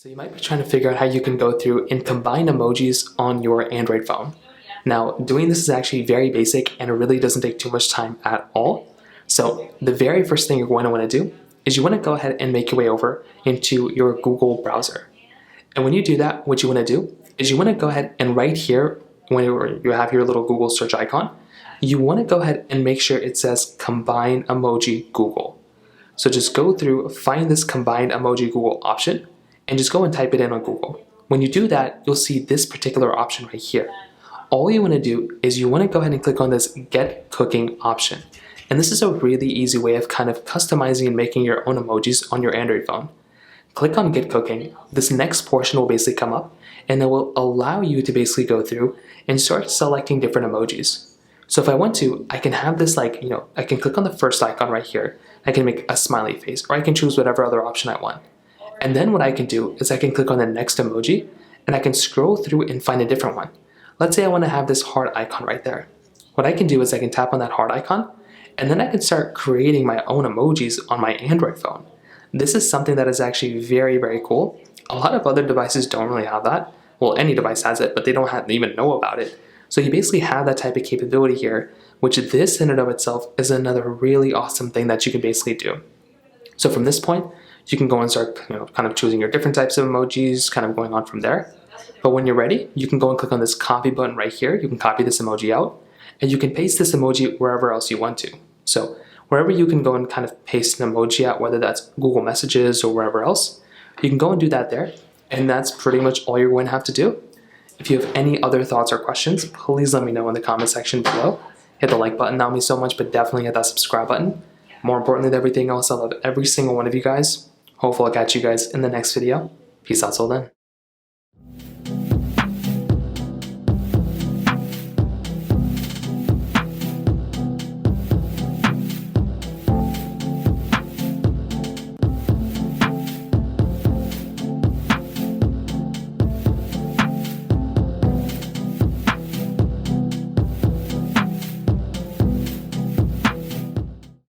So you might be trying to figure out how you can go through and combine emojis on your Android phone. Now, doing this is actually very basic and it really doesn't take too much time at all. So the very first thing you're going to want to do is you want to go ahead and make your way over into your Google browser. And when you do that, what you want to do is you want to go ahead and right here, when you have your little Google search icon, you want to go ahead and make sure it says Combine Emoji Google. So just go through, find this Combine Emoji Google option, and just go and type it in on Google. When you do that, you'll see this particular option right here. All you want to do is you want to go ahead and click on this Get Cooking option. And this is a really easy way of kind of customizing and making your own emojis on your Android phone. Click on Get Cooking. This next portion will basically come up and it will allow you to basically go through and start selecting different emojis. So if I want to, I can have this I can click on the first icon right here. I can make a smiley face, or I can choose whatever other option I want. And then what I can do is I can click on the next emoji and I can scroll through and find a different one. Let's say I want to have this heart icon right there. What I can do is I can tap on that heart icon and then I can start creating my own emojis on my Android phone. This is something that is actually very, very cool. A lot of other devices don't really have that. Well, any device has it, but they don't even know about it. So you basically have that type of capability here, which this in and of itself is another really awesome thing that you can basically do. So from this point, you can go and start kind of choosing your different types of emojis, kind of going on from there. But when you're ready, you can go and click on this copy button right here. You can copy this emoji out and you can paste this emoji wherever else you want to. So wherever you can go and kind of paste an emoji out, whether that's Google Messages or wherever else, you can go and do that there. And that's pretty much all you're going to have to do. If you have any other thoughts or questions, please let me know in the comment section below. Hit the like button, that would mean so much, but definitely hit that subscribe button. More importantly than everything else, I love every single one of you guys. Hopefully I'll catch you guys in the next video. Peace out till then.